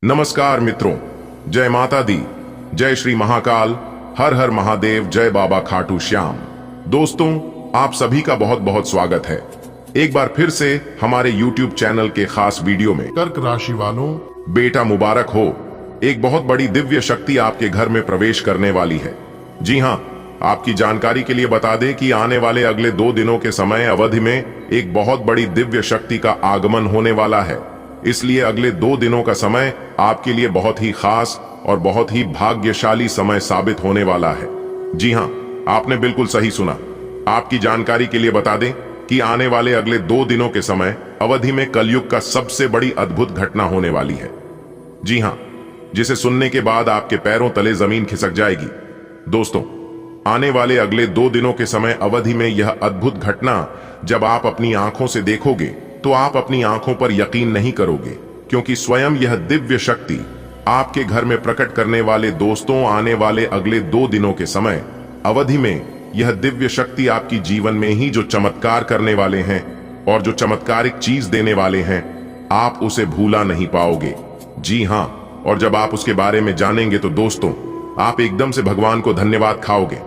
नमस्कार मित्रों, जय माता दी, जय श्री महाकाल, हर हर महादेव, जय बाबा खाटू श्याम। दोस्तों, आप सभी का बहुत बहुत स्वागत है एक बार फिर से हमारे YouTube चैनल के खास वीडियो में। कर्क राशि वालों, बेटा मुबारक हो। एक बहुत बड़ी दिव्य शक्ति आपके घर में प्रवेश करने वाली है। जी हाँ, आपकी जानकारी के लिए बता दें कि आने वाले अगले 2 दिनों के समय अवधि में एक बहुत बड़ी दिव्य शक्ति का आगमन होने वाला है। इसलिए अगले 2 दिनों का समय आपके लिए बहुत ही खास और बहुत ही भाग्यशाली समय साबित होने वाला है। जी हाँ, आपने बिल्कुल सही सुना। आपकी जानकारी के लिए बता दें कि आने वाले अगले 2 दिनों के समय अवधि में कलयुग का सबसे बड़ी अद्भुत घटना होने वाली है। जी हाँ, जिसे सुनने के बाद आपके पैरों तले जमीन खिसक जाएगी। दोस्तों, आने वाले अगले 2 दिनों के समय अवधि में यह अद्भुत घटना जब आप अपनी आंखों से देखोगे तो आप अपनी आंखों पर यकीन नहीं करोगे, क्योंकि स्वयं यह दिव्य शक्ति आपके घर में प्रकट करने वाले। दोस्तों, आने वाले अगले 2 दिनों के समय अवधि में यह दिव्य शक्ति आपकी जीवन में ही जो चमत्कार करने वाले हैं और जो चमत्कारिक चीज देने वाले हैं, आप उसे भूला नहीं पाओगे। जी हाँ, और जब आप उसके बारे में जानेंगे तो दोस्तों, आप एकदम से भगवान को धन्यवाद खाओगे,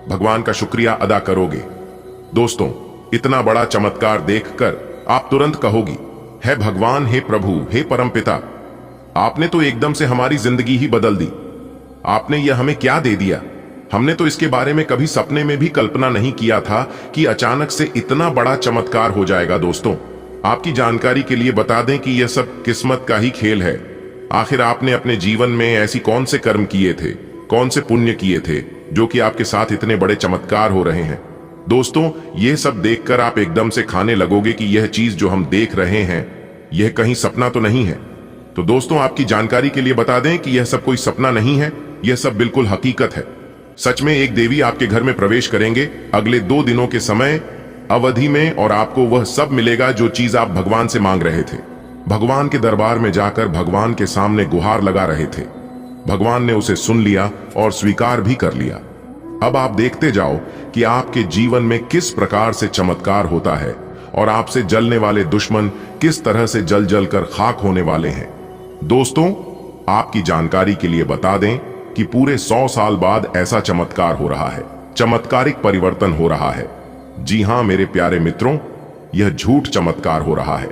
भगवान का शुक्रिया अदा करोगे। दोस्तों, इतना बड़ा चमत्कार देखकर आप तुरंत कहोगी, हे भगवान, हे प्रभु, हे परमपिता, आपने तो एकदम से हमारी जिंदगी ही बदल दी। आपने यह हमें क्या दे दिया। हमने तो इसके बारे में कभी सपने में भी कल्पना नहीं किया था कि अचानक से इतना बड़ा चमत्कार हो जाएगा। दोस्तों, आपकी जानकारी के लिए बता दें कि यह सब किस्मत का ही खेल है। आखिर आपने अपने जीवन में ऐसी कौन से कर्म किए थे, कौन से पुण्य किए थे, जो कि आपके साथ इतने बड़े चमत्कार हो रहे हैं। दोस्तों, यह सब देखकर आप एकदम से खाने लगोगे कि यह चीज जो हम देख रहे हैं, यह कहीं सपना तो नहीं है। तो दोस्तों, आपकी जानकारी के लिए बता दें कि यह सब कोई सपना नहीं है, यह सब बिल्कुल हकीकत है। सच में एक देवी आपके घर में प्रवेश करेंगे अगले 2 दिनों के समय अवधि में, और आपको वह सब मिलेगा जो चीज आप भगवान से मांग रहे थे। भगवान के दरबार में जाकर भगवान के सामने गुहार लगा रहे थे। भगवान ने उसे सुन लिया और स्वीकार भी कर लिया। अब आप देखते जाओ कि आपके जीवन में किस प्रकार से चमत्कार होता है और आपसे जलने वाले दुश्मन किस तरह से जल जल कर खाक होने वाले हैं। दोस्तों, आपकी जानकारी के लिए बता दें कि पूरे 100 साल बाद ऐसा चमत्कार हो रहा है, चमत्कारिक परिवर्तन हो रहा है। जी हां मेरे प्यारे मित्रों, यह झूठ चमत्कार हो रहा है।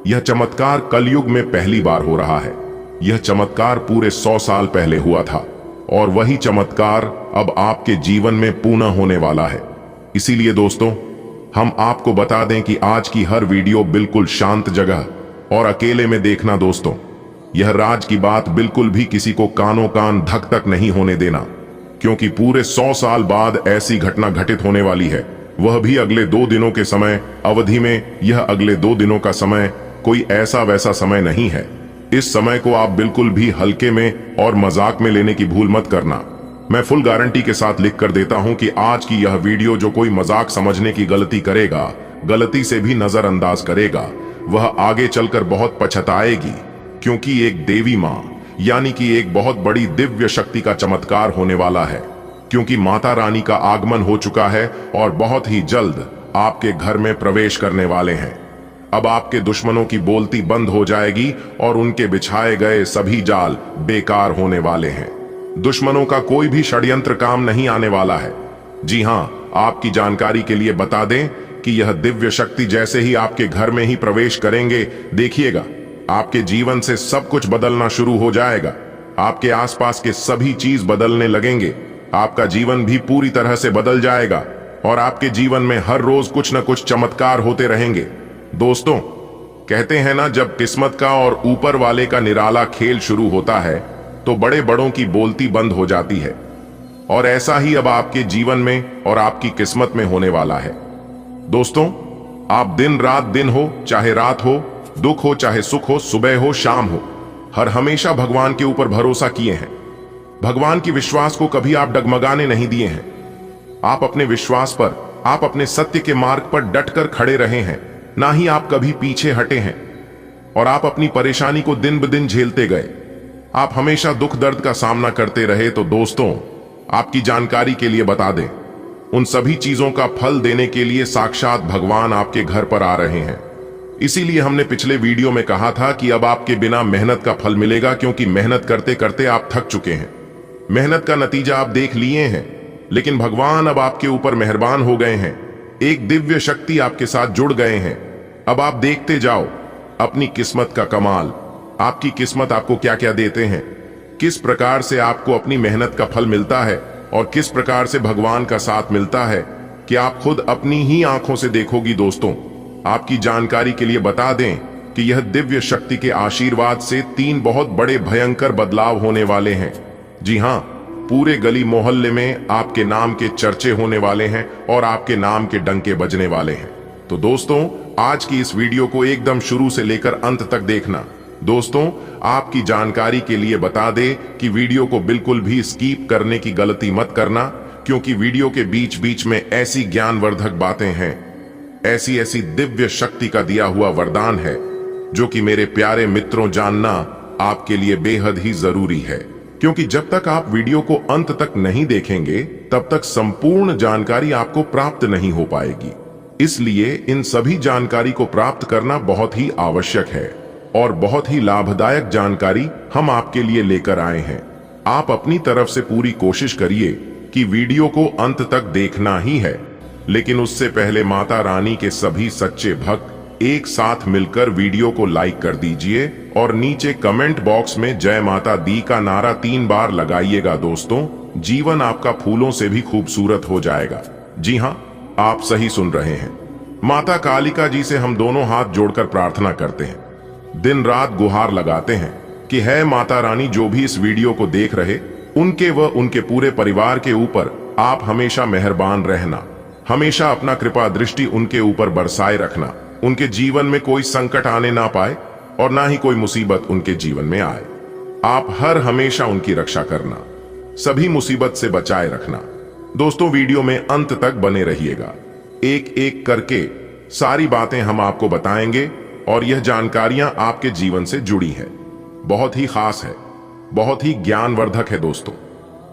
यह चमत्कार कलयुग में पहली बार हो रहा है। यह चमत्कार पूरे 100 साल पहले हुआ था और वही चमत्कार अब आपके जीवन में पुनः होने वाला है। इसीलिए दोस्तों, हम आपको बता दें कि आज की हर वीडियो बिल्कुल शांत जगह और अकेले में देखना। दोस्तों, यह राज की बात बिल्कुल भी किसी को कानों कान धक तक नहीं होने देना, क्योंकि पूरे 100 साल बाद ऐसी घटना घटित होने वाली है, वह भी अगले 2 दिनों के समय अवधि में। यह अगले 2 दिनों का समय कोई ऐसा वैसा समय नहीं है। इस समय को आप बिल्कुल भी हल्के में और मजाक में लेने की भूल मत करना। मैं फुल गारंटी के साथ लिख कर देता हूं कि आज की यह वीडियो जो कोई मजाक समझने की गलती करेगा, गलती से भी नजरअंदाज करेगा, वह आगे चलकर बहुत पछताएगी, क्योंकि एक देवी मां यानी कि एक बहुत बड़ी दिव्य शक्ति का चमत्कार होने वाला है। क्योंकि माता रानी का आगमन हो चुका है और बहुत ही जल्द आपके घर में प्रवेश करने वाले हैं। अब आपके दुश्मनों की बोलती बंद हो जाएगी और उनके बिछाए गए सभी जाल बेकार होने वाले हैं। दुश्मनों का कोई भी षड्यंत्र काम नहीं आने वाला है। जी हां, आपकी जानकारी के लिए बता दें कि यह दिव्य शक्ति जैसे ही आपके घर में ही प्रवेश करेंगे, देखिएगा आपके जीवन से सब कुछ बदलना शुरू हो जाएगा। आपके आसपास के सभी चीज बदलने लगेंगे। आपका जीवन भी पूरी तरह से बदल जाएगा और आपके जीवन में हर रोज कुछ न कुछ चमत्कार होते रहेंगे। दोस्तों, कहते हैं ना, जब किस्मत का और ऊपर वाले का निराला खेल शुरू होता है तो बड़े बड़ों की बोलती बंद हो जाती है। और ऐसा ही अब आपके जीवन में और आपकी किस्मत में होने वाला है। दोस्तों, आप दिन रात, दिन हो चाहे रात हो, दुख हो चाहे सुख हो, सुबह हो शाम हो, हर हमेशा भगवान के ऊपर भरोसा किए हैं। भगवान की विश्वास को कभी आप डगमगाने नहीं दिए हैं। आप अपने विश्वास पर, आप अपने सत्य के मार्ग पर डटकर खड़े रहे हैं, ना ही आप कभी पीछे हटे हैं। और आप अपनी परेशानी को दिन ब दिन झेलते गए। आप हमेशा दुख दर्द का सामना करते रहे। तो दोस्तों, आपकी जानकारी के लिए बता दें, उन सभी चीजों का फल देने के लिए साक्षात भगवान आपके घर पर आ रहे हैं। इसीलिए हमने पिछले वीडियो में कहा था कि अब आपके बिना मेहनत का फल मिलेगा, क्योंकि मेहनत करते करते आप थक चुके हैं। मेहनत का नतीजा आप देख लिए हैं, लेकिन भगवान अब आपके ऊपर मेहरबान हो गए हैं। एक दिव्य शक्ति आपके साथ जुड़ गए हैं। अब आप देखते जाओ अपनी किस्मत का कमाल। आपकी किस्मत आपको क्या क्या देते हैं, किस प्रकार से आपको अपनी मेहनत का फल मिलता है और किस प्रकार से भगवान का साथ मिलता है कि आप खुद अपनी ही आंखों से देखोगी। दोस्तों, आपकी जानकारी के लिए बता दें कि यह दिव्य शक्ति के आशीर्वाद से 3 बहुत बड़े भयंकर बदलाव होने वाले हैं। जी हां, पूरे गली मोहल्ले में आपके नाम के चर्चे होने वाले हैं और आपके नाम के डंके बजने वाले हैं। तो दोस्तों, आज की इस वीडियो को एकदम शुरू से लेकर अंत तक देखना। दोस्तों, आपकी जानकारी के लिए बता दे कि वीडियो को बिल्कुल भी स्किप करने की गलती मत करना, क्योंकि वीडियो के बीच बीच में ऐसी ज्ञानवर्धक बातें हैं, ऐसी ऐसी दिव्य शक्ति का दिया हुआ वरदान है जो कि मेरे प्यारे मित्रों जानना आपके लिए बेहद ही जरूरी है। क्योंकि जब तक आप वीडियो को अंत तक नहीं देखेंगे तब तक संपूर्ण जानकारी आपको प्राप्त नहीं हो पाएगी। इसलिए इन सभी जानकारी को प्राप्त करना बहुत ही आवश्यक है और बहुत ही लाभदायक जानकारी हम आपके लिए लेकर आए हैं। आप अपनी तरफ से पूरी कोशिश करिए कि वीडियो को अंत तक देखना ही है, लेकिन उससे पहले माता रानी के सभी सच्चे भक्त एक साथ मिलकर वीडियो को लाइक कर दीजिए और नीचे कमेंट बॉक्स में जय माता दी का नारा 3 बार लगाइएगा। दोस्तों, जीवन आपका फूलों से भी खूबसूरत हो जाएगा। जी हां, आप सही सुन रहे हैं। माता कालिका जी से हम दोनों हाथ जोड़कर प्रार्थना करते हैं, दिन रात गुहार लगाते हैं कि है माता रानी, जो भी इस वीडियो को देख रहे उनके व उनके पूरे परिवार के ऊपर आप हमेशा मेहरबान रहना, हमेशा अपना कृपा दृष्टि उनके ऊपर बरसाए रखना। उनके जीवन में कोई संकट आने ना पाए और ना ही कोई मुसीबत उनके जीवन में आए। आप हर हमेशा उनकी रक्षा करना, सभी मुसीबत से बचाए रखना। दोस्तों, वीडियो में अंत तक बने रहिएगा। एक एक करके सारी बातें हम आपको बताएंगे और यह जानकारियां आपके जीवन से जुड़ी है, बहुत ही खास है, बहुत ही ज्ञानवर्धक है। दोस्तों,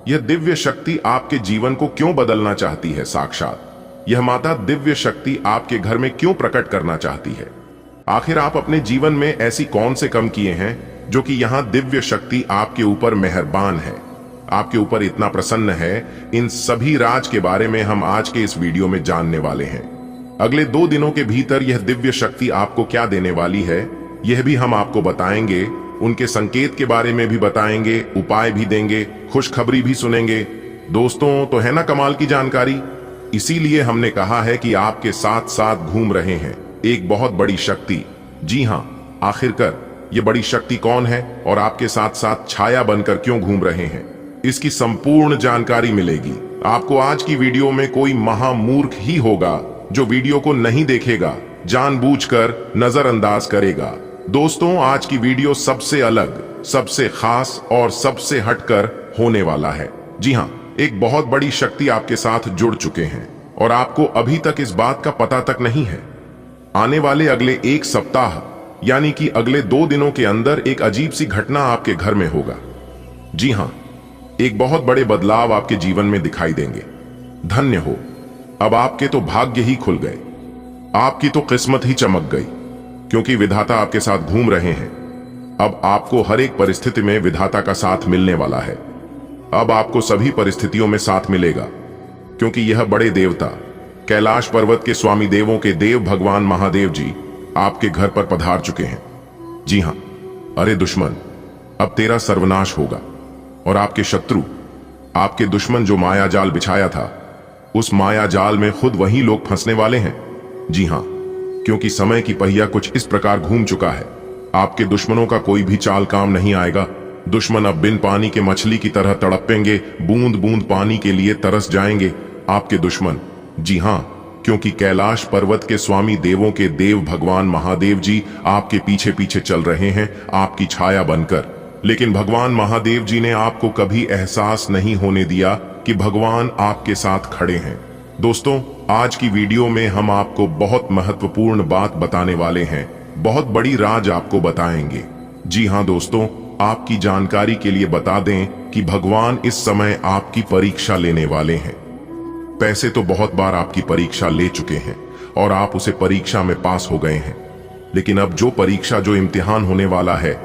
यह दिव्य शक्ति आपके जीवन को क्यों बदलना चाहती है, साक्षात यह माता दिव्य शक्ति आपके घर में क्यों प्रकट करना चाहती है? आखिर आप अपने जीवन में ऐसी कौन से काम किए हैं जो कि यहाँ दिव्य शक्ति आपके ऊपर मेहरबान है, आपके ऊपर इतना प्रसन्न है? इन सभी राज के बारे में हम आज के इस वीडियो में जानने वाले हैं। अगले 2 दिनों के भीतर यह दिव्य शक्ति आपको क्या देने वाली है, यह भी हम आपको बताएंगे। उनके संकेत के बारे में भी बताएंगे, उपाय भी देंगे, खुशखबरी भी सुनेंगे। दोस्तों, तो है ना कमाल की जानकारी? इसीलिए हमने कहा है कि आपके साथ साथ घूम रहे हैं एक बहुत बड़ी शक्ति। जी हां, आखिरकार ये बड़ी शक्ति कौन है और आपके साथ साथ छाया बनकर क्यों घूम रहे हैं, इसकी संपूर्ण जानकारी मिलेगी आपको। आज की वीडियो में कोई महामूर्ख ही होगा जो वीडियो को नहीं देखेगा, जानबूझकर नजरअंदाज करेगा। दोस्तों, आज की वीडियो सबसे अलग, सबसे खास और सबसे हटकर होने वाला है। जी हां, एक बहुत बड़ी शक्ति आपके साथ जुड़ चुके हैं और आपको अभी तक इस बात का पता तक नहीं है। आने वाले अगले 1 सप्ताह यानी कि अगले 2 दिनों के अंदर एक अजीब सी घटना आपके घर में होगा। जी हां, एक बहुत बड़े बदलाव आपके जीवन में दिखाई देंगे। धन्य हो, अब आपके तो भाग्य ही खुल गए, आपकी तो किस्मत ही चमक गई, क्योंकि विधाता आपके साथ घूम रहे हैं। अब आपको हर एक परिस्थिति में विधाता का साथ मिलने वाला है। अब आपको सभी परिस्थितियों में साथ मिलेगा, क्योंकि यह बड़े देवता कैलाश पर्वत के स्वामी देवों के देव भगवान महादेव जी आपके घर पर पधार चुके हैं। जी हां, अरे दुश्मन, अब तेरा सर्वनाश होगा और आपके शत्रु, आपके दुश्मन जो माया जाल बिछाया था, उस माया जाल में खुद वही लोग फंसने वाले हैं। जी हां, क्योंकि समय की पहिया कुछ इस प्रकार घूम चुका है, आपके दुश्मनों का कोई भी चाल काम नहीं आएगा। दुश्मन अब बिन पानी के मछली की तरह तड़पेंगे, बूंद बूंद पानी के लिए तरस जाएंगे आपके दुश्मन। जी हां, क्योंकि कैलाश पर्वत के स्वामी देवों के देव भगवान महादेव जी आपके पीछे पीछे चल रहे हैं, आपकी छाया बनकर। लेकिन भगवान महादेव जी ने आपको कभी एहसास नहीं होने दिया कि भगवान आपके साथ खड़े हैं। दोस्तों, आज की वीडियो में हम आपको बहुत महत्वपूर्ण बात बताने वाले हैं, बहुत बड़ी राज आपको बताएंगे। जी हां दोस्तों, आपकी जानकारी के लिए बता दें कि भगवान इस समय आपकी परीक्षा लेने वाले हैं। पैसे तो बहुत बार आपकी परीक्षा ले चुके हैं और आप उसे परीक्षा में पास हो गए हैं, लेकिन अब जो परीक्षा, जो इम्तिहान होने वाला है,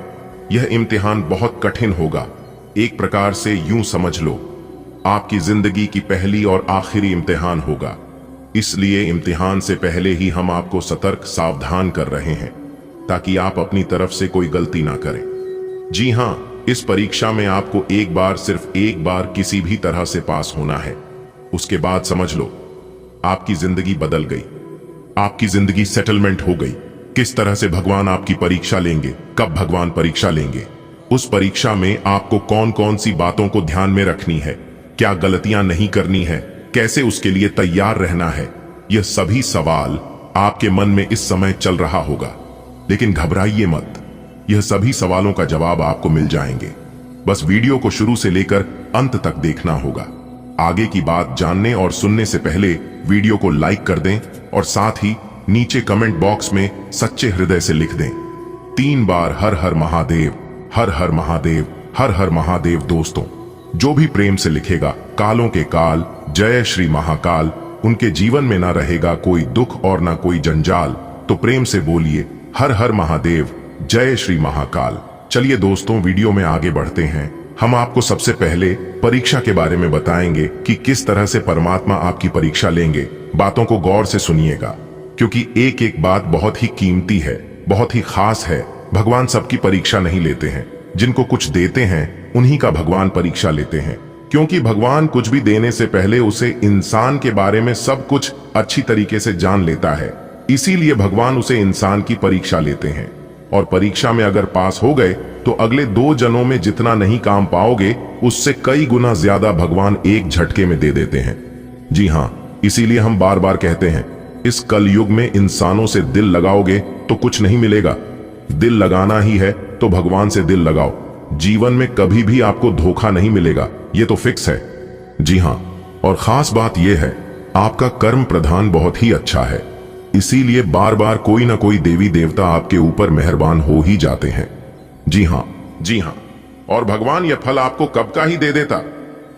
यह इम्तिहान बहुत कठिन होगा। एक प्रकार से यूं समझ लो, आपकी जिंदगी की पहली और आखिरी इम्तिहान होगा। इसलिए इम्तिहान से पहले ही हम आपको सतर्क, सावधान कर रहे हैं, ताकि आप अपनी तरफ से कोई गलती ना करें। जी हां, इस परीक्षा में आपको एक बार, सिर्फ एक बार किसी भी तरह से पास होना है। उसके बाद समझ लो, आपकी जिंदगी बदल गई, आपकी जिंदगी सेटलमेंट हो गई। किस तरह से भगवान आपकी परीक्षा लेंगे, कब भगवान परीक्षा लेंगे, उस परीक्षा में आपको कौन कौन सी बातों को ध्यान में रखनी है, क्या गलतियां नहीं करनी है, कैसे उसके लिए तैयार रहना है, यह सभी सवाल आपके मन में इस समय चल रहा होगा। लेकिन घबराइए मत, यह सभी सवालों का जवाब आपको मिल जाएंगे। बस वीडियो को शुरू से लेकर अंत तक देखना होगा। आगे की बात जानने और सुनने से पहले वीडियो को लाइक कर दें और साथ ही नीचे कमेंट बॉक्स में सच्चे हृदय से लिख दें 3 बार हर हर महादेव, हर हर महादेव, हर हर महादेव। दोस्तों, जो भी प्रेम से लिखेगा, कालों के काल, जय श्री महाकाल, उनके जीवन में ना रहेगा कोई दुख और ना कोई जंजाल। तो प्रेम से बोलिए हर हर महादेव, जय श्री महाकाल। चलिए दोस्तों, वीडियो में आगे बढ़ते हैं। हम आपको सबसे पहले परीक्षा के बारे में बताएंगे कि किस तरह से परमात्मा आपकी परीक्षा लेंगे। बातों को गौर से सुनिएगा, क्योंकि एक एक बात बहुत ही कीमती है, बहुत ही खास है। भगवान सबकी परीक्षा नहीं लेते हैं, जिनको कुछ देते हैं उन्हीं का भगवान परीक्षा लेते हैं। क्योंकि भगवान कुछ भी देने से पहले उसे इंसान के बारे में सब कुछ अच्छी तरीके से जान लेता है, इसीलिए भगवान उसे इंसान की परीक्षा लेते हैं। और परीक्षा में अगर पास हो गए तो अगले 2 जन्मों में जितना नहीं काम पाओगे, उससे कई गुना ज्यादा भगवान एक झटके में दे देते हैं। जी हाँ, इसीलिए हम बार बार कहते हैं, इस कलयुग में इंसानों से दिल लगाओगे तो कुछ नहीं मिलेगा। दिल लगाना ही है तो भगवान से दिल लगाओ। जीवन में कभी भी आपको धोखा नहीं मिलेगा, ये तो फिक्स है। जी हाँ, और खास बात यह है, आपका कर्म प्रधान बहुत ही अच्छा है, इसीलिए बार बार कोई ना कोई देवी देवता आपके ऊपर मेहरबान हो ही जाते हैं। जी हाँ, जी हाँ, और भगवान यह फल आपको कब का ही दे देता,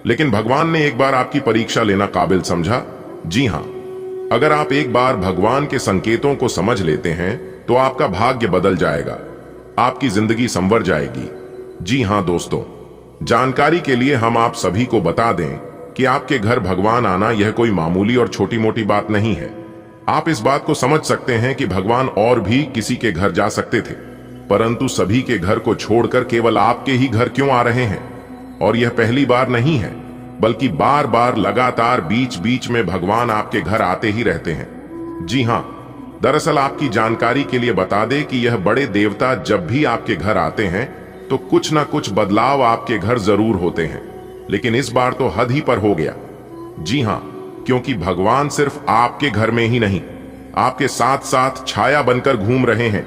लेकिन भगवान ने एक बार आपकी परीक्षा लेना काबिल समझा। जी हाँ, अगर आप एक बार भगवान के संकेतों को समझ लेते हैं तो आपका भाग्य बदल जाएगा, आपकी जिंदगी संवर जाएगी। जी हां दोस्तों, जानकारी के लिए हम आप सभी को बता दें कि आपके घर भगवान आना यह कोई मामूली और छोटी मोटी बात नहीं है। आप इस बात को समझ सकते हैं कि भगवान और भी किसी के घर जा सकते थे, परंतु सभी के घर को छोड़कर केवल आपके ही घर क्यों आ रहे हैं। और यह पहली बार नहीं है, बल्कि बार बार लगातार बीच बीच में भगवान आपके घर आते ही रहते हैं। जी हां, दरअसल आपकी जानकारी के लिए बता दें कि यह बड़े देवता जब भी आपके घर आते हैं तो कुछ ना कुछ बदलाव आपके घर जरूर होते हैं, लेकिन इस बार तो हद ही पर हो गया। जी हां, क्योंकि भगवान सिर्फ आपके घर में ही नहीं, आपके साथ साथ छाया बनकर घूम रहे हैं।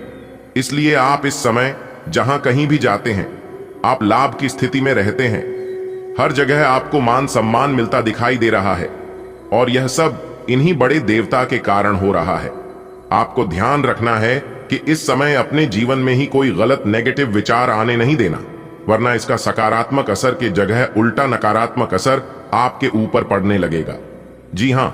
इसलिए आप इस समय जहां कहीं भी जाते हैं, आप लाभ की स्थिति में रहते हैं। हर जगह आपको मान सम्मान मिलता दिखाई दे रहा है, और यह सब इन्हीं बड़े देवता के कारण हो रहा है। आपको ध्यान रखना है कि इस समय अपने जीवन में ही कोई गलत नेगेटिव विचार आने नहीं देना, वरना इसका सकारात्मक असर की जगह उल्टा नकारात्मक असर आपके ऊपर पड़ने लगेगा। जी हां,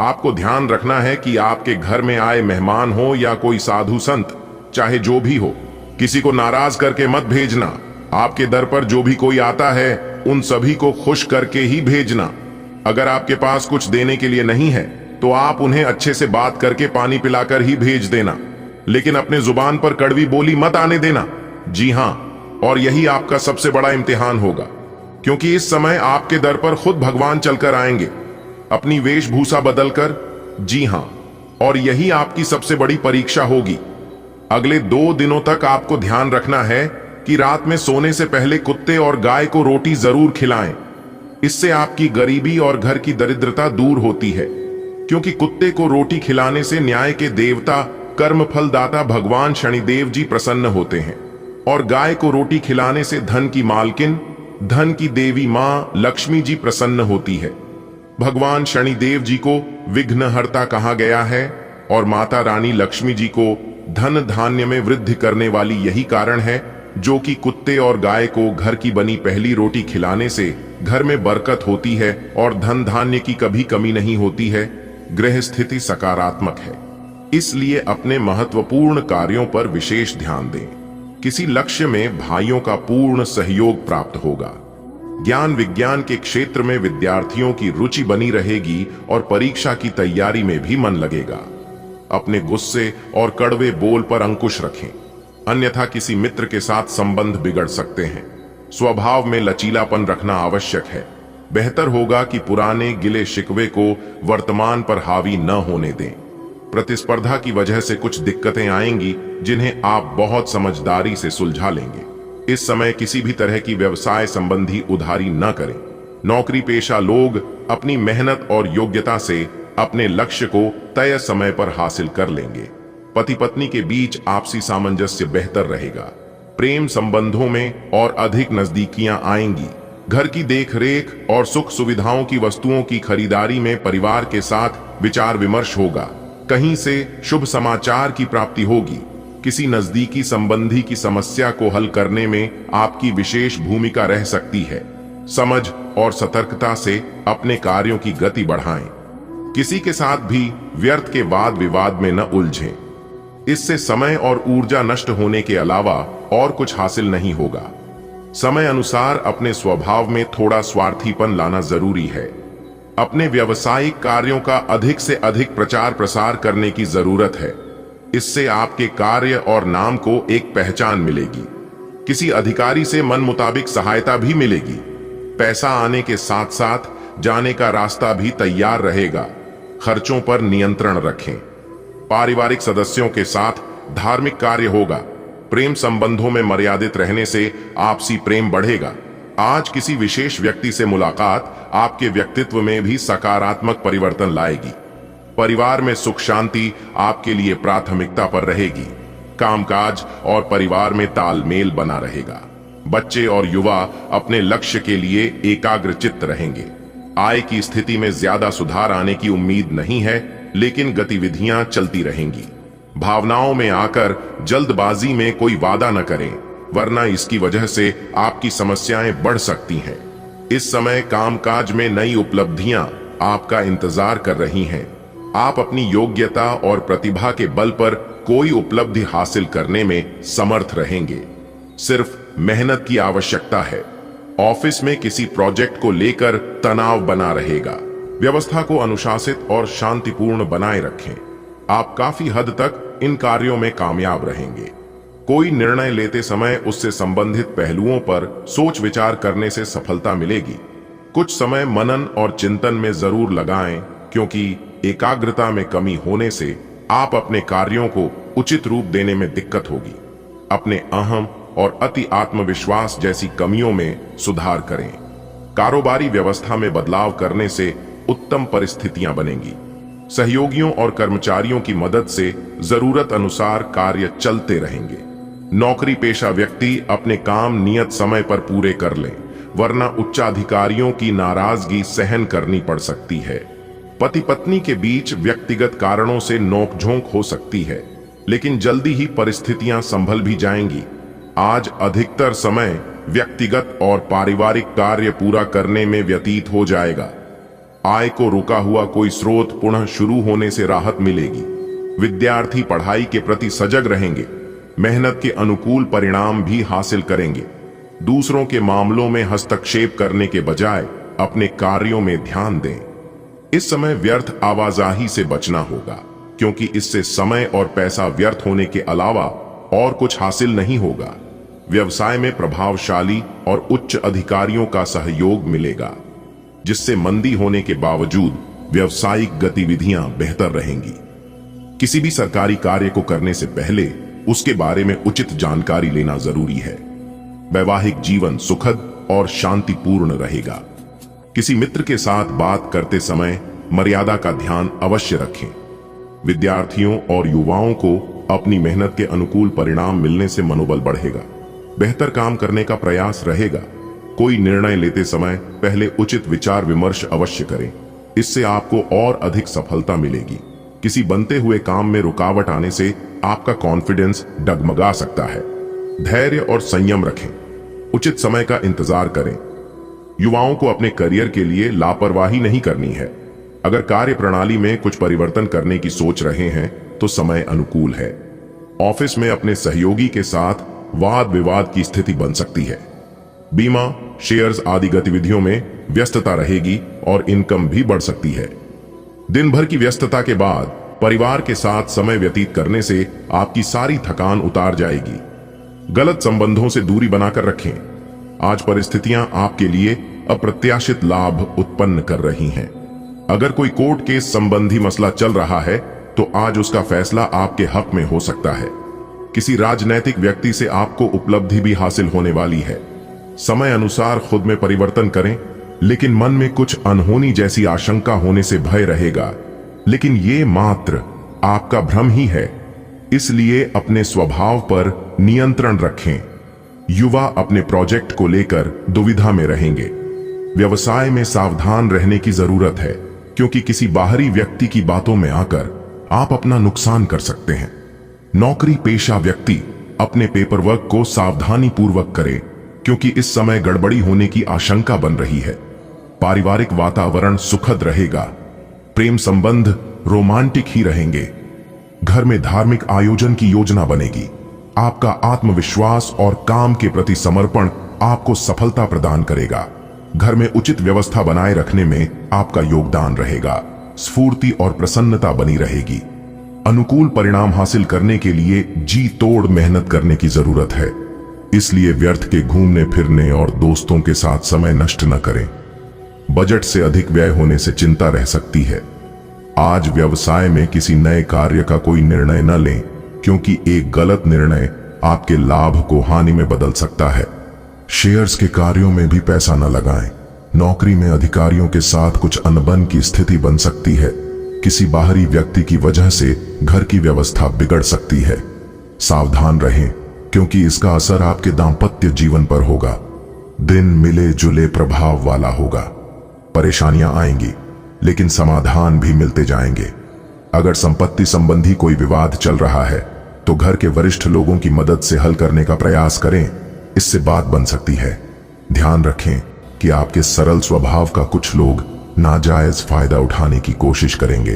आपको ध्यान रखना है कि आपके घर में आए मेहमान हो या कोई साधु संत, चाहे जो भी हो, किसी को नाराज करके मत भेजना। आपके दर पर जो भी कोई आता है उन सभी को खुश करके ही भेजना। अगर आपके पास कुछ देने के लिए नहीं है तो आप उन्हें अच्छे से बात करके पानी पिलाकर ही भेज देना, लेकिन अपने जुबान पर कड़वी बोली मत आने देना। जी हां, और यही आपका सबसे बड़ा इम्तिहान होगा, क्योंकि इस समय आपके दर पर खुद भगवान चलकर आएंगे, अपनी वेशभूषा बदलकर। जी हां, और यही आपकी सबसे बड़ी परीक्षा होगी। अगले 2 दिनों तक आपको ध्यान रखना है कि रात में सोने से पहले कुत्ते और गाय को रोटी जरूर खिलाएं। इससे आपकी गरीबी और घर की दरिद्रता दूर होती है, क्योंकि कुत्ते को रोटी खिलाने से न्याय के देवता, कर्म फलदाता भगवान शनिदेव जी प्रसन्न होते हैं, और गाय को रोटी खिलाने से धन की मालकिन, धन की देवी मां लक्ष्मी जी प्रसन्न होती है। भगवान शनिदेव जी को विघ्नहर्ता कहा गया है, और माता रानी लक्ष्मी जी को धन धान्य में वृद्धि करने वाली यही कारण है, जो कि कुत्ते और गाय को घर की बनी पहली रोटी खिलाने से घर में बरकत होती है और धन धान्य की कभी कमी नहीं होती है। गृह स्थिति सकारात्मक है। इसलिए अपने महत्वपूर्ण कार्यों पर विशेष ध्यान दें। किसी लक्ष्य में भाइयों का पूर्ण सहयोग प्राप्त होगा। ज्ञान विज्ञान के क्षेत्र में विद्यार्थियों की रुचि बनी रहेगी और परीक्षा की तैयारी में भी मन लगेगा। अपने गुस्से और कड़वे बोल पर अंकुश रखें, अन्यथा किसी मित्र के साथ संबंध बिगड़ सकते हैं। स्वभाव में लचीलापन रखना आवश्यक है। बेहतर होगा कि पुराने गिले शिकवे को वर्तमान पर हावी न होने दें। प्रतिस्पर्धा की वजह से कुछ दिक्कतें आएंगी जिन्हें आप बहुत समझदारी से सुलझा लेंगे। इस समय किसी भी तरह की व्यवसाय संबंधी उधारी न करें। नौकरी पेशा लोग अपनी मेहनत और योग्यता से अपने लक्ष्य को तय समय पर हासिल कर लेंगे। पति पत्नी के बीच आपसी सामंजस्य बेहतर रहेगा। प्रेम संबंधों में और अधिक नजदीकियां आएंगी। घर की देखरेख और सुख सुविधाओं की वस्तुओं की खरीदारी में परिवार के साथ विचार विमर्श होगा। कहीं से शुभ समाचार की प्राप्ति होगी। किसी नजदीकी संबंधी की समस्या को हल करने में आपकी विशेष भूमिका रह सकती है। समझ और सतर्कता से अपने कार्यों की गति बढ़ाएं। किसी के साथ भी व्यर्थ के वाद विवाद में न उलझें। इससे समय और ऊर्जा नष्ट होने के अलावा और कुछ हासिल नहीं होगा। समय अनुसार अपने स्वभाव में थोड़ा स्वार्थीपन लाना जरूरी है। अपने व्यावसायिक कार्यों का अधिक से अधिक प्रचार प्रसार करने की जरूरत है। इससे आपके कार्य और नाम को एक पहचान मिलेगी। किसी अधिकारी से मन मुताबिक सहायता भी मिलेगी। पैसा आने के साथ साथ जाने का रास्ता भी तैयार रहेगा। खर्चों पर नियंत्रण रखें। पारिवारिक सदस्यों के साथ धार्मिक कार्य होगा। प्रेम संबंधों में मर्यादित रहने से आपसी प्रेम बढ़ेगा। आज किसी विशेष व्यक्ति से मुलाकात आपके व्यक्तित्व में भी सकारात्मक परिवर्तन लाएगी। परिवार में सुख शांति आपके लिए प्राथमिकता पर रहेगी। कामकाज और परिवार में तालमेल बना रहेगा। बच्चे और युवा अपने लक्ष्य के लिए एकाग्रचित्त रहेंगे। आय की स्थिति में ज्यादा सुधार आने की उम्मीद नहीं है, लेकिन गतिविधियां चलती रहेंगी। भावनाओं में आकर जल्दबाजी में कोई वादा न करें, वरना इसकी वजह से आपकी समस्याएं बढ़ सकती हैं। इस समय कामकाज में नई उपलब्धियां आपका इंतजार कर रही हैं। आप अपनी योग्यता और प्रतिभा के बल पर कोई उपलब्धि हासिल करने में समर्थ रहेंगे। सिर्फ मेहनत की आवश्यकता है। ऑफिस में किसी प्रोजेक्ट को लेकर तनाव बना रहेगा। व्यवस्था को अनुशासित और शांतिपूर्ण बनाए रखें। आप काफी हद तक इन कार्यों में कामयाब रहेंगे। कोई निर्णय लेते समय उससे संबंधित पहलुओं पर सोच विचार करने से सफलता मिलेगी। कुछ समय मनन और चिंतन में जरूर लगाएं, क्योंकि एकाग्रता में कमी होने से आप अपने कार्यों को उचित रूप देने में दिक्कत होगी। अपने अहम और अति आत्मविश्वास जैसी कमियों में सुधार करें। कारोबारी व्यवस्था में बदलाव करने से उत्तम परिस्थितियां बनेंगी। सहयोगियों और कर्मचारियों की मदद से जरूरत अनुसार कार्य चलते रहेंगे। नौकरी पेशा व्यक्ति अपने काम नियत समय पर पूरे कर लें, वरना उच्चाधिकारियों की नाराजगी सहन करनी पड़ सकती है। पति पत्नी के बीच व्यक्तिगत कारणों से नोकझोंक हो सकती है, लेकिन जल्दी ही परिस्थितियां संभल भी जाएंगी। आज अधिकतर समय व्यक्तिगत और पारिवारिक कार्य पूरा करने में व्यतीत हो जाएगा। आय को रुका हुआ कोई स्रोत पुनः शुरू होने से राहत मिलेगी। विद्यार्थी पढ़ाई के प्रति सजग रहेंगे। मेहनत के अनुकूल परिणाम भी हासिल करेंगे। दूसरों के मामलों में हस्तक्षेप करने के बजाय अपने कार्यों में ध्यान दें। इस समय व्यर्थ आवाजाही से बचना होगा, क्योंकि इससे समय और पैसा व्यर्थ होने के अलावा और कुछ हासिल नहीं होगा। व्यवसाय में प्रभावशाली और उच्च अधिकारियों का सहयोग मिलेगा, जिससे मंदी होने के बावजूद व्यवसायिक गतिविधियां बेहतर रहेंगी। किसी भी सरकारी कार्य को करने से पहले उसके बारे में उचित जानकारी लेना जरूरी है। वैवाहिक जीवन सुखद और शांतिपूर्ण रहेगा। किसी मित्र के साथ बात करते समय मर्यादा का ध्यान अवश्य रखें। विद्यार्थियों और युवाओं को अपनी मेहनत के अनुकूल परिणाम मिलने से मनोबल बढ़ेगा। बेहतर काम करने का प्रयास रहेगा। कोई निर्णय लेते समय पहले उचित विचार विमर्श अवश्य करें, इससे आपको और अधिक सफलता मिलेगी। किसी बनते हुए काम में रुकावट आने से आपका कॉन्फिडेंस डगमगा सकता है। धैर्य और संयम रखें। उचित समय का इंतजार करें। युवाओं को अपने करियर के लिए लापरवाही नहीं करनी है। अगर कार्य प्रणाली में कुछ परिवर्तन करने की सोच रहे हैं तो समय अनुकूल है। ऑफिस में अपने सहयोगी के साथ वाद विवाद की स्थिति बन सकती है। बीमा, शेयर्स आदि गतिविधियों में व्यस्तता रहेगी और इनकम भी बढ़ सकती है। दिन भर की व्यस्तता के बाद परिवार के साथ समय व्यतीत करने से आपकी सारी थकान उतार जाएगी। गलत संबंधों से दूरी बनाकर रखें। आज परिस्थितियां आपके लिए अप्रत्याशित लाभ उत्पन्न कर रही हैं। अगर कोई कोर्ट केस संबंधी मसला चल रहा है तो आज उसका फैसला आपके हक में हो सकता है। किसी राजनैतिक व्यक्ति से आपको उपलब्धि भी हासिल होने वाली है। समय अनुसार खुद में परिवर्तन करें, लेकिन मन में कुछ अनहोनी जैसी आशंका होने से भय रहेगा, लेकिन ये मात्र आपका भ्रम ही है। इसलिए अपने स्वभाव पर नियंत्रण रखें। युवा अपने प्रोजेक्ट को लेकर दुविधा में रहेंगे। व्यवसाय में सावधान रहने की जरूरत है, क्योंकि किसी बाहरी व्यक्ति की बातों में आकर आप अपना नुकसान कर सकते हैं। नौकरी पेशा व्यक्ति अपने पेपर वर्क को सावधानी पूर्वक करे, क्योंकि इस समय गड़बड़ी होने की आशंका बन रही है। पारिवारिक वातावरण सुखद रहेगा। प्रेम संबंध रोमांटिक ही रहेंगे। घर में धार्मिक आयोजन की योजना बनेगी। आपका आत्मविश्वास और काम के प्रति समर्पण आपको सफलता प्रदान करेगा। घर में उचित व्यवस्था बनाए रखने में आपका योगदान रहेगा। स्फूर्ति और प्रसन्नता बनी रहेगी। अनुकूल परिणाम हासिल करने के लिए जी तोड़ मेहनत करने की जरूरत है। इसलिए व्यर्थ के घूमने फिरने और दोस्तों के साथ समय नष्ट न करें। बजट से अधिक व्यय होने से चिंता रह सकती है। आज व्यवसाय में किसी नए कार्य का कोई निर्णय न लें, क्योंकि एक गलत निर्णय आपके लाभ को हानि में बदल सकता है। शेयर्स के कार्यों में भी पैसा न लगाएं। नौकरी में अधिकारियों के साथ कुछ अनबन की स्थिति बन सकती है। किसी बाहरी व्यक्ति की वजह से घर की व्यवस्था बिगड़ सकती है। सावधान रहें, क्योंकि इसका असर आपके दांपत्य जीवन पर होगा। दिन मिले जुले प्रभाव वाला होगा। परेशानियां आएंगी, लेकिन समाधान भी मिलते जाएंगे। अगर संपत्ति संबंधी कोई विवाद चल रहा है तो घर के वरिष्ठ लोगों की मदद से हल करने का प्रयास करें। इससे बात बन सकती है। ध्यान रखें कि आपके सरल स्वभाव का कुछ लोग नाजायज फायदा उठाने की कोशिश करेंगे।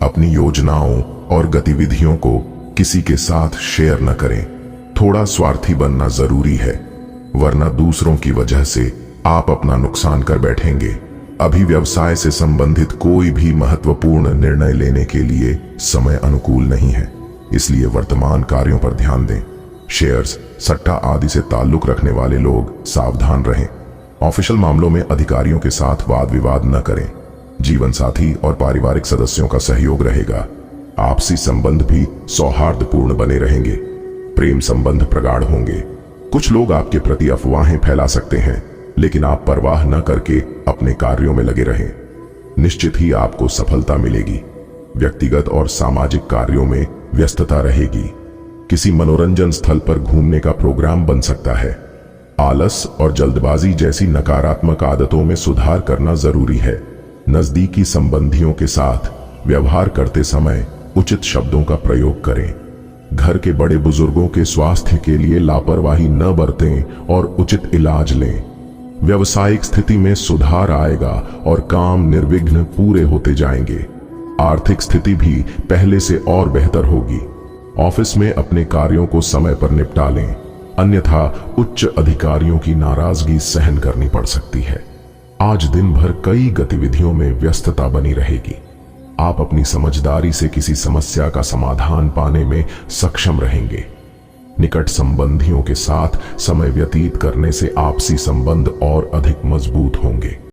अपनी योजनाओं और गतिविधियों को किसी के साथ शेयर न करें। थोड़ा स्वार्थी बनना जरूरी है, वरना दूसरों की वजह से आप अपना नुकसान कर बैठेंगे। अभी व्यवसाय से संबंधित कोई भी महत्वपूर्ण निर्णय लेने के लिए समय अनुकूल नहीं है, इसलिए वर्तमान कार्यों पर ध्यान दें। शेयर्स, सट्टा आदि से ताल्लुक रखने वाले लोग सावधान रहें। ऑफिशियल मामलों में अधिकारियों के साथ वाद विवाद न करें। जीवन साथी और पारिवारिक सदस्यों का सहयोग रहेगा। आपसी संबंध भी सौहार्दपूर्ण बने रहेंगे। प्रेम संबंध प्रगाढ़ होंगे। कुछ लोग आपके प्रति अफवाहें फैला सकते हैं, लेकिन आप परवाह न करके अपने कार्यों में लगे रहें। निश्चित ही आपको सफलता मिलेगी। व्यक्तिगत और सामाजिक कार्यों में व्यस्तता रहेगी। किसी मनोरंजन स्थल पर घूमने का प्रोग्राम बन सकता है। आलस और जल्दबाजी जैसी नकारात्मक आदतों में सुधार करना जरूरी है। नजदीकी संबंधियों के साथ व्यवहार करते समय उचित शब्दों का प्रयोग करें। घर के बड़े बुजुर्गों के स्वास्थ्य के लिए लापरवाही न बरतें और उचित इलाज लें। व्यावसायिक स्थिति में सुधार आएगा और काम निर्विघ्न पूरे होते जाएंगे। आर्थिक स्थिति भी पहले से और बेहतर होगी। ऑफिस में अपने कार्यों को समय पर निपटा लें, अन्यथा उच्च अधिकारियों की नाराजगी सहन करनी पड़ सकती है। आज दिन भर कई गतिविधियों में व्यस्तता बनी रहेगी। आप अपनी समझदारी से किसी समस्या का समाधान पाने में सक्षम रहेंगे। निकट संबंधियों के साथ समय व्यतीत करने से आपसी संबंध और अधिक मजबूत होंगे।